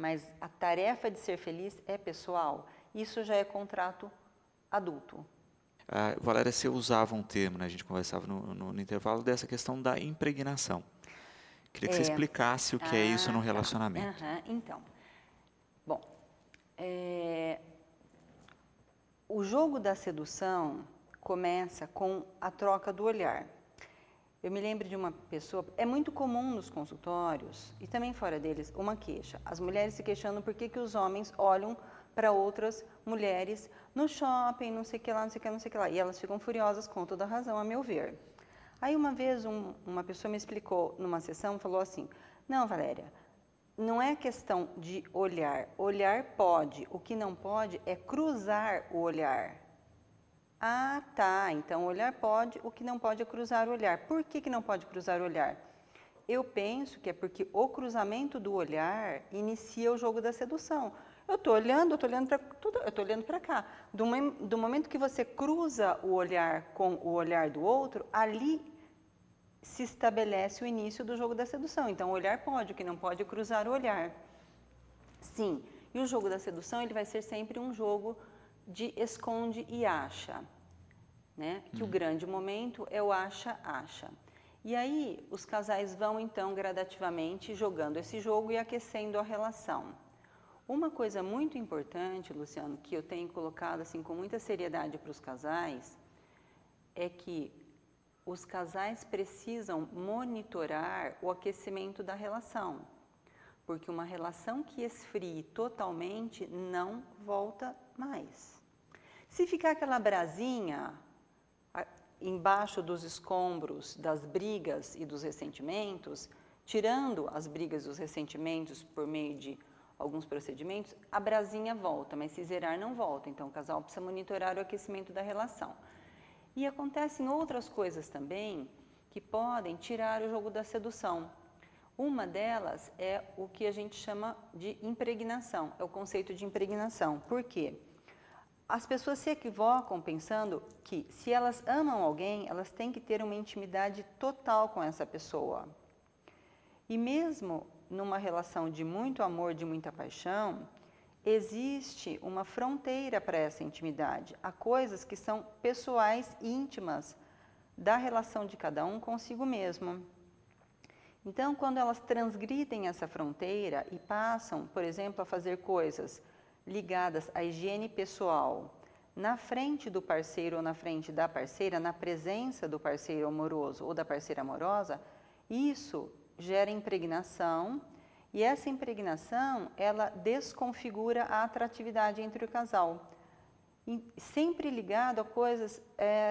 mas a tarefa de ser feliz é pessoal. Isso já é contrato adulto. Valéria, você usava um termo, né, a gente conversava no intervalo, dessa questão da impregnação. Queria que você explicasse o que é isso no relacionamento. Tá. Então, bom, o jogo da sedução começa com a troca do olhar. Eu me lembro de uma pessoa, é muito comum nos consultórios, e também fora deles, uma queixa. As mulheres se queixando por que os homens olham para outras mulheres no shopping, não sei o que lá, não sei o que lá, não sei o que lá. E elas ficam furiosas com toda razão, a meu ver. Aí uma vez uma pessoa me explicou numa sessão, falou assim, não, Valéria, não é questão de olhar. Olhar pode, o que não pode é cruzar o olhar. Ah, tá, então olhar pode, o que não pode é cruzar o olhar. Por que não pode cruzar o olhar? Eu penso que é porque o cruzamento do olhar inicia o jogo da sedução. Eu estou olhando para cá. Do momento que você cruza o olhar com o olhar do outro, ali se estabelece o início do jogo da sedução. Então, o olhar pode, o que não pode é cruzar o olhar. Sim, e o jogo da sedução ele vai ser sempre um jogo de esconde e acha, né? Que o grande momento é o acha-acha. E aí, os casais vão, então, gradativamente jogando esse jogo e aquecendo a relação. Uma coisa muito importante, Luciano, que eu tenho colocado assim com muita seriedade para os casais, é que os casais precisam monitorar o aquecimento da relação, porque uma relação que esfrie totalmente não volta mais. Se ficar aquela brasinha embaixo dos escombros das brigas e dos ressentimentos, tirando as brigas e os ressentimentos por meio de alguns procedimentos, a brasinha volta, mas se zerar não volta. Então, o casal precisa monitorar o aquecimento da relação. E acontecem outras coisas também que podem tirar o jogo da sedução. Uma delas é o que a gente chama de impregnação, é o conceito de impregnação. Por quê? As pessoas se equivocam pensando que se elas amam alguém, elas têm que ter uma intimidade total com essa pessoa. E mesmo numa relação de muito amor, de muita paixão, existe uma fronteira para essa intimidade. Há coisas que são pessoais e íntimas da relação de cada um consigo mesmo. Então, quando elas transgridem essa fronteira e passam, por exemplo, a fazer coisas ligadas à higiene pessoal, na frente do parceiro ou na frente da parceira, na presença do parceiro amoroso ou da parceira amorosa, isso gera impregnação e essa impregnação, ela desconfigura a atratividade entre o casal, sempre ligado a coisas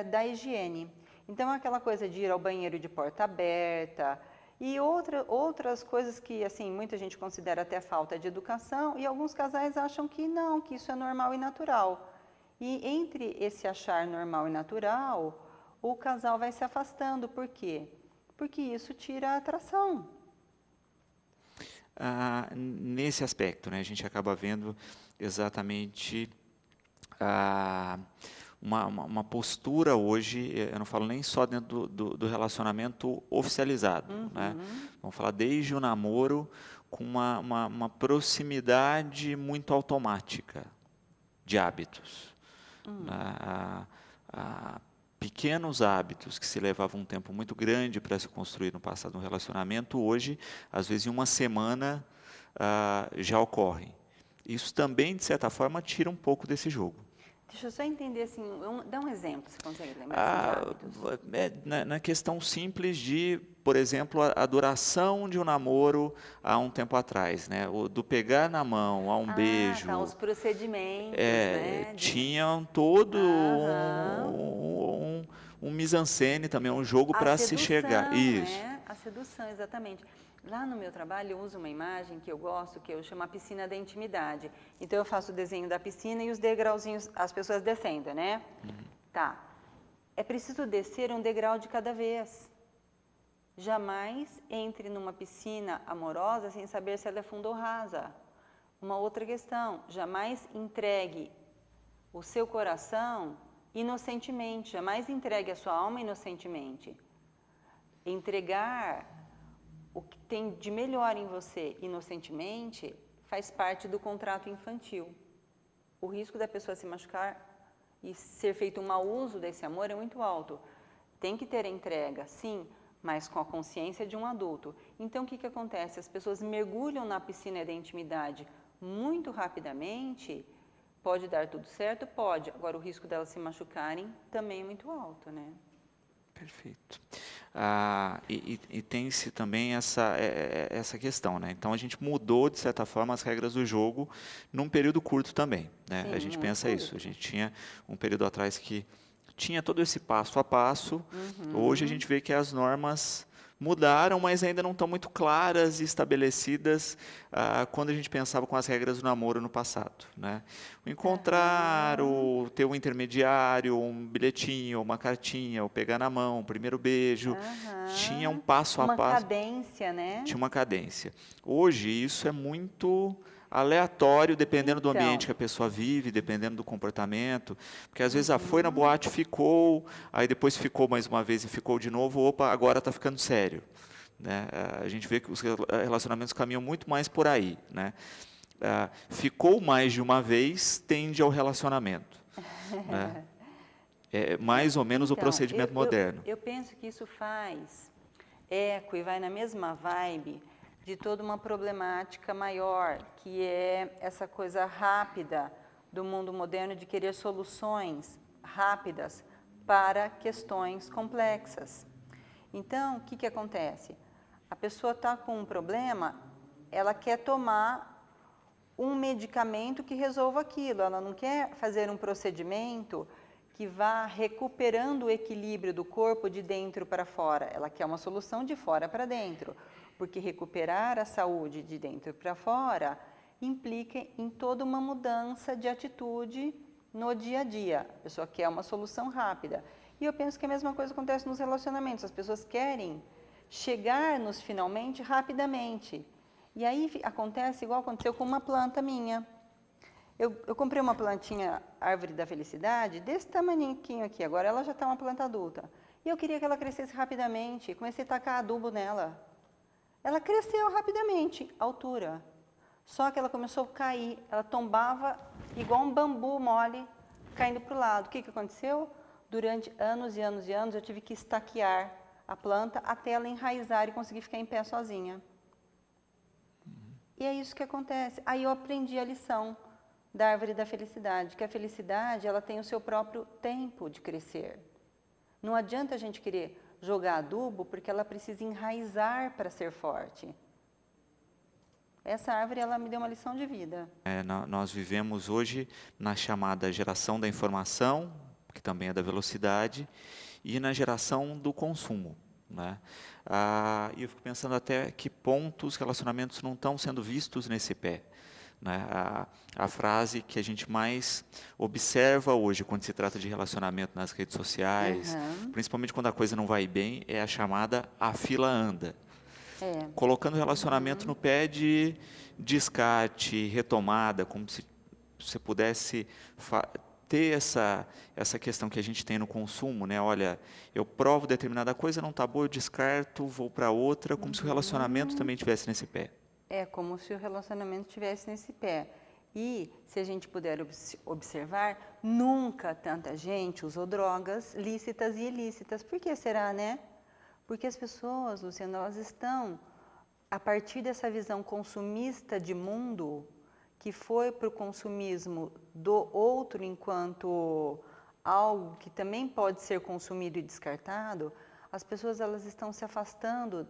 da higiene. Então, aquela coisa de ir ao banheiro de porta aberta, e outras coisas que, assim, muita gente considera até falta de educação, e alguns casais acham que não, que isso é normal e natural. E entre esse achar normal e natural, o casal vai se afastando. Por quê? Porque isso tira a atração. Nesse aspecto, né, a gente acaba vendo exatamente uma postura hoje, eu não falo nem só dentro do relacionamento oficializado, né? Vamos falar desde o namoro com uma proximidade muito automática de hábitos. Pequenos hábitos que se levavam um tempo muito grande para se construir no passado um relacionamento, hoje, às vezes em uma semana, já ocorrem. Isso também, de certa forma, tira um pouco desse jogo. Deixa eu só entender, assim, dá um exemplo, você consegue lembrar de hábitos? Na questão simples de, por exemplo, a duração de um namoro há um tempo atrás, né? Do pegar na mão a um beijo. Tá, os procedimentos, né? Tinham todo um mise-en-scène também, um jogo para se chegar. Isso. Né? A sedução, exatamente. Lá no meu trabalho eu uso uma imagem que eu gosto, que eu chamo a piscina da intimidade. Então eu faço o desenho da piscina e os degrauzinhos, as pessoas descendo, né? Tá. É preciso descer um degrau de cada vez. Jamais entre numa piscina amorosa sem saber se ela é funda ou rasa. Uma outra questão, jamais entregue o seu coração inocentemente, jamais entregue a sua alma inocentemente. Entregar o que tem de melhor em você inocentemente faz parte do contrato infantil. O risco da pessoa se machucar e ser feito um mau uso desse amor é muito alto. Tem que ter entrega, sim, mas com a consciência de um adulto. Então, o que acontece? As pessoas mergulham na piscina da intimidade muito rapidamente. Pode dar tudo certo? Pode. Agora, o risco delas se machucarem também é muito alto, né? Perfeito. E tem-se também essa questão, né? Então, a gente mudou, de certa forma, as regras do jogo num período curto também, né? Sim, A gente muito pensa curto. isso. A gente tinha um período atrás que tinha todo esse passo a passo. Hoje, a gente vê que as normas mudaram, mas ainda não estão muito claras e estabelecidas quando a gente pensava com as regras do namoro no passado, né? O encontrar, o ter um intermediário, um bilhetinho, uma cartinha, o pegar na mão, o primeiro beijo, tinha um passo a Uma passo, cadência, né? tinha uma cadência. Hoje isso é muito aleatório, dependendo do ambiente que a pessoa vive, dependendo do comportamento, porque às vezes foi na boate, ficou, aí depois ficou mais uma vez e ficou de novo, opa, agora está ficando sério, né? A gente vê que os relacionamentos caminham muito mais por aí, né? Ficou mais de uma vez, tende ao relacionamento, né? É mais ou menos o procedimento moderno. Eu penso que isso faz eco e vai na mesma vibe de toda uma problemática maior, que é essa coisa rápida do mundo moderno de querer soluções rápidas para questões complexas. Então, o que acontece? A pessoa está com um problema, ela quer tomar um medicamento que resolva aquilo, ela não quer fazer um procedimento que vá recuperando o equilíbrio do corpo de dentro para fora, ela quer uma solução de fora para dentro. Porque recuperar a saúde de dentro para fora implica em toda uma mudança de atitude no dia a dia. A pessoa quer uma solução rápida. E eu penso que a mesma coisa acontece nos relacionamentos. As pessoas querem chegar nos finalmente rapidamente. E aí acontece igual aconteceu com uma planta minha. Eu comprei uma plantinha árvore da felicidade, desse tamanhinho aqui. Agora ela já está uma planta adulta. E eu queria que ela crescesse rapidamente. Comecei a tacar adubo nela. Ela cresceu rapidamente, altura. Só que ela começou a cair, ela tombava igual um bambu mole, caindo para o lado. O que aconteceu? Durante anos e anos e anos, eu tive que estaquear a planta até ela enraizar e conseguir ficar em pé sozinha. E é isso que acontece. Aí eu aprendi a lição da árvore da felicidade, que a felicidade ela tem o seu próprio tempo de crescer. Não adianta a gente querer jogar adubo, porque ela precisa enraizar para ser forte. Essa árvore, ela me deu uma lição de vida. Nós vivemos hoje na chamada geração da informação, que também é da velocidade, e na geração do consumo, né? E eu fico pensando até que ponto os relacionamentos não estão sendo vistos nesse pé, né? A frase que a gente mais observa hoje quando se trata de relacionamento nas redes sociais, principalmente quando a coisa não vai bem, é a chamada "a fila anda". Colocando o relacionamento no pé de descarte, retomada, como se você pudesse ter essa questão que a gente tem no consumo, né? Olha, eu provo determinada coisa, não está boa, eu descarto, vou para outra, como se o relacionamento também estivesse nesse pé. É como se o relacionamento estivesse nesse pé. E, se a gente puder observar, nunca tanta gente usou drogas lícitas e ilícitas. Por que será, né? Porque as pessoas, Luciana, elas estão, a partir dessa visão consumista de mundo, que foi para o consumismo do outro enquanto algo que também pode ser consumido e descartado, as pessoas elas estão se afastando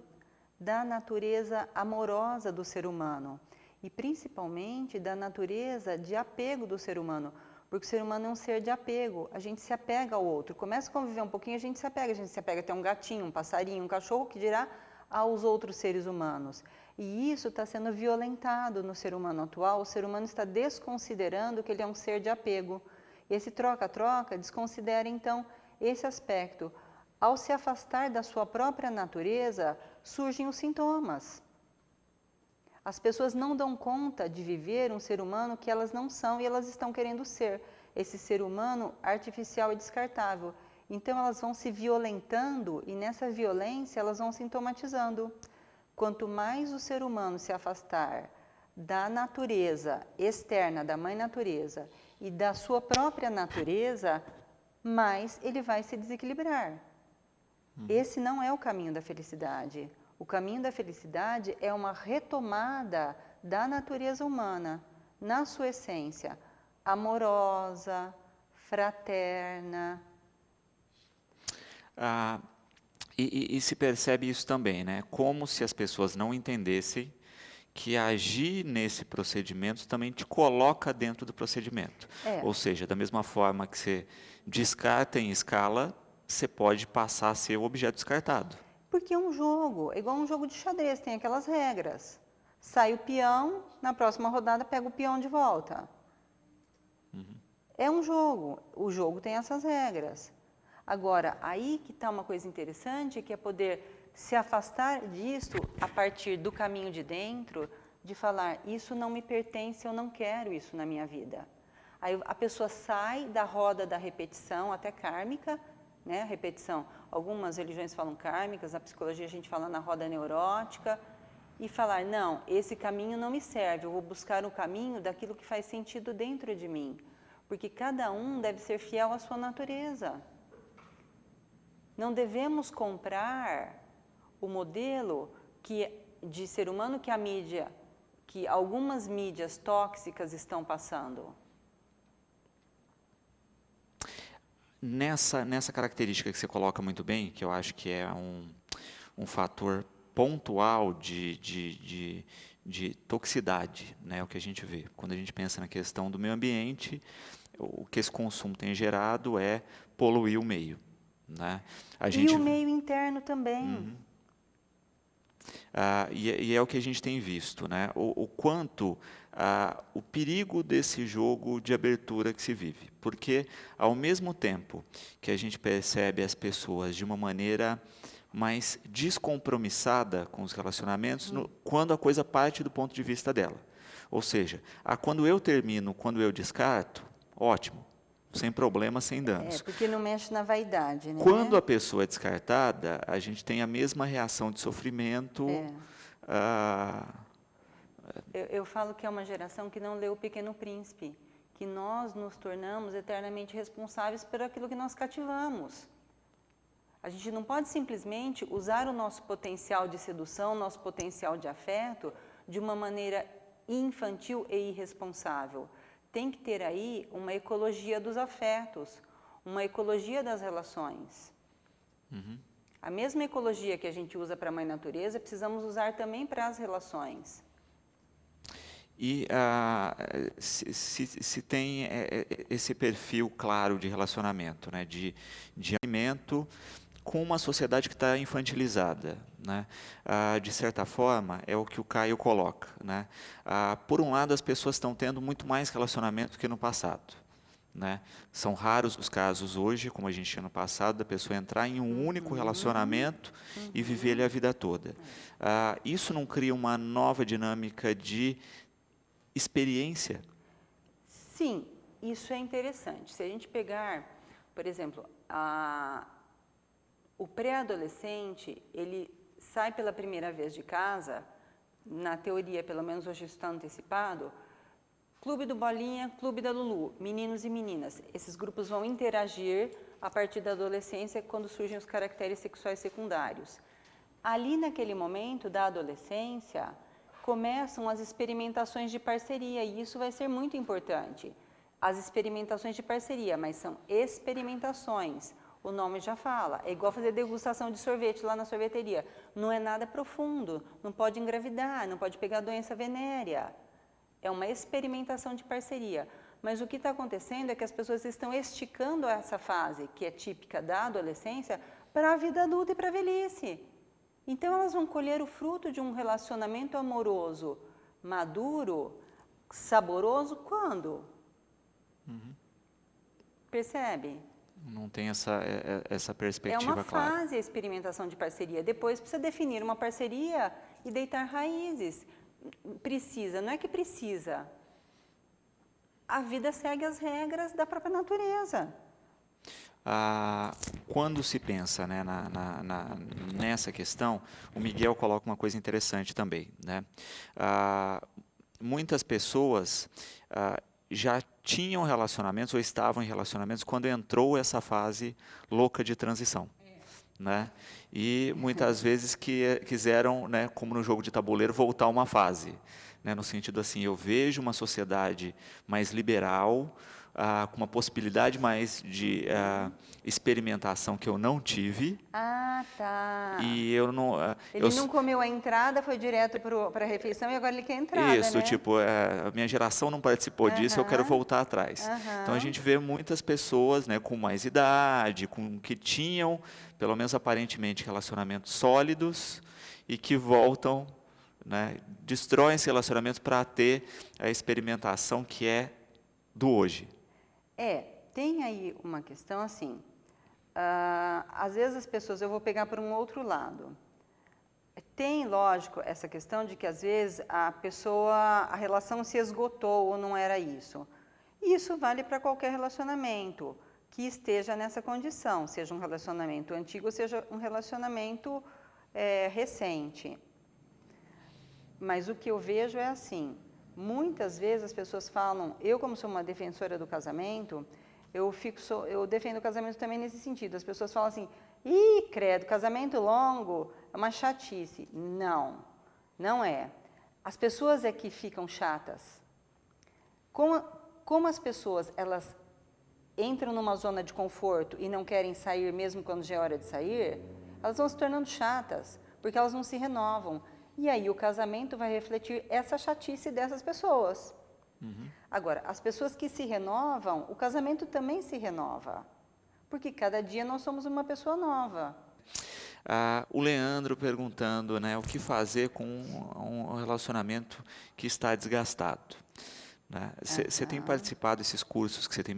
da natureza amorosa do ser humano e principalmente da natureza de apego do ser humano, porque o ser humano é um ser de apego, a gente se apega ao outro, começa a conviver um pouquinho, a gente se apega até um gatinho, um passarinho, um cachorro, que dirá aos outros seres humanos. E isso está sendo violentado no ser humano atual, o ser humano está desconsiderando que ele é um ser de apego. Esse troca-troca desconsidera então esse aspecto. Ao se afastar da sua própria natureza, surgem os sintomas. As pessoas não dão conta de viver um ser humano que elas não são e elas estão querendo ser. Esse ser humano artificial e descartável. Então elas vão se violentando e nessa violência elas vão sintomatizando. Quanto mais o ser humano se afastar da natureza externa, da mãe natureza e da sua própria natureza, mais ele vai se desequilibrar. Esse não é o caminho da felicidade. O caminho da felicidade é uma retomada da natureza humana, na sua essência, amorosa, fraterna. E se percebe isso também, né? Como se as pessoas não entendessem que agir nesse procedimento também te coloca dentro do procedimento. Ou seja, da mesma forma que você descarta em escala, você pode passar a ser o objeto descartado. Porque é um jogo, é igual um jogo de xadrez, tem aquelas regras. Sai o peão, na próxima rodada pega o peão de volta. É um jogo, o jogo tem essas regras. Agora, aí que está uma coisa interessante, que é poder se afastar disso a partir do caminho de dentro, de falar, isso não me pertence, eu não quero isso na minha vida. Aí a pessoa sai da roda da repetição, até kármica, né? Repetição, algumas religiões falam kármicas, na psicologia a gente fala na roda neurótica, e falar, não, esse caminho não me serve, eu vou buscar o caminho daquilo que faz sentido dentro de mim. Porque cada um deve ser fiel à sua natureza. Não devemos comprar o modelo de ser humano que a mídia, que algumas mídias tóxicas estão passando. Nessa característica que você coloca muito bem, que eu acho que é um fator pontual de toxicidade, né, o que a gente vê. Quando a gente pensa na questão do meio ambiente, o que esse consumo tem gerado é poluir o meio. Né? E o meio interno também. E é o que a gente tem visto, né? O quanto o perigo desse jogo de abertura que se vive. Porque, ao mesmo tempo que a gente percebe as pessoas de uma maneira mais descompromissada com os relacionamentos, quando a coisa parte do ponto de vista dela. Ou seja, quando eu termino, quando eu descarto, ótimo. Sem problema, sem danos. Porque não mexe na vaidade, né? Quando a pessoa é descartada, a gente tem a mesma reação de sofrimento. Eu falo que é uma geração que não leu O Pequeno Príncipe, que nós nos tornamos eternamente responsáveis por aquilo que nós cativamos. A gente não pode simplesmente usar o nosso potencial de sedução, nosso potencial de afeto, de uma maneira infantil e irresponsável. Tem que ter aí uma ecologia dos afetos, uma ecologia das relações. A mesma ecologia que a gente usa para a Mãe Natureza, precisamos usar também para as relações. E se tem esse perfil claro de relacionamento, né, de alimento com uma sociedade que está infantilizada, né? De certa forma, é o que o Caio coloca, né? Por um lado, as pessoas estão tendo muito mais relacionamento do que no passado, né? São raros os casos hoje, como a gente tinha no passado, da pessoa entrar em um único relacionamento e viver ele a vida toda. Isso não cria uma nova dinâmica de experiência? Sim, isso é interessante. Se a gente pegar, por exemplo, o pré-adolescente, ele sai pela primeira vez de casa, na teoria, pelo menos hoje está antecipado, Clube do Bolinha, Clube da Lulu, meninos e meninas. Esses grupos vão interagir a partir da adolescência, quando surgem os caracteres sexuais secundários. Ali, naquele momento da adolescência, começam as experimentações de parceria, e isso vai ser muito importante. As experimentações de parceria, mas são experimentações. O nome já fala, é igual fazer degustação de sorvete lá na sorveteria. Não é nada profundo, não pode engravidar, não pode pegar doença venérea. É uma experimentação de parceria. Mas o que está acontecendo é que as pessoas estão esticando essa fase, que é típica da adolescência, para a vida adulta e para a velhice. Então, elas vão colher o fruto de um relacionamento amoroso, maduro, saboroso, quando? Percebe? Não tem essa perspectiva clara. É uma fase a experimentação de parceria. Depois precisa definir uma parceria e deitar raízes. Precisa, não é que precisa. A vida segue as regras da própria natureza. Quando se pensa, né, nessa questão, o Miguel coloca uma coisa interessante também, né? muitas pessoas já tinham relacionamentos ou estavam em relacionamentos quando entrou essa fase louca de transição, né? E muitas vezes quiseram, né, como no jogo de tabuleiro, voltar uma fase, né, no sentido assim, eu vejo uma sociedade mais liberal, com uma possibilidade mais de experimentação que eu não tive. Ah, tá. E eu não. Ele não comeu a entrada, foi direto para a refeição e agora ele quer a entrada, Isso, né? tipo, a minha geração não participou disso, eu quero voltar atrás. Então a gente vê muitas pessoas, né, com mais idade, que tinham, pelo menos aparentemente, relacionamentos sólidos e que voltam, né, destroem esses relacionamentos para ter a experimentação que é do hoje. Tem aí uma questão assim, às vezes as pessoas, eu vou pegar para um outro lado, tem, lógico, essa questão de que às vezes a relação se esgotou ou não era isso. Isso vale para qualquer relacionamento que esteja nessa condição, seja um relacionamento antigo, seja um relacionamento recente. Mas o que eu vejo é assim, muitas vezes as pessoas falam, eu como sou uma defensora do casamento, eu defendo o casamento também nesse sentido. As pessoas falam assim, ih, credo, casamento longo é uma chatice. Não, não é. As pessoas é que ficam chatas. Como as pessoas, elas entram numa zona de conforto e não querem sair mesmo quando já é hora de sair, elas vão se tornando chatas, porque elas não se renovam. E aí o casamento vai refletir essa chatice dessas pessoas. Agora, as pessoas que se renovam, o casamento também se renova. Porque cada dia nós somos uma pessoa nova. O Leandro perguntando, né, o que fazer com um relacionamento que está desgastado. Você tem participado desses cursos que você tem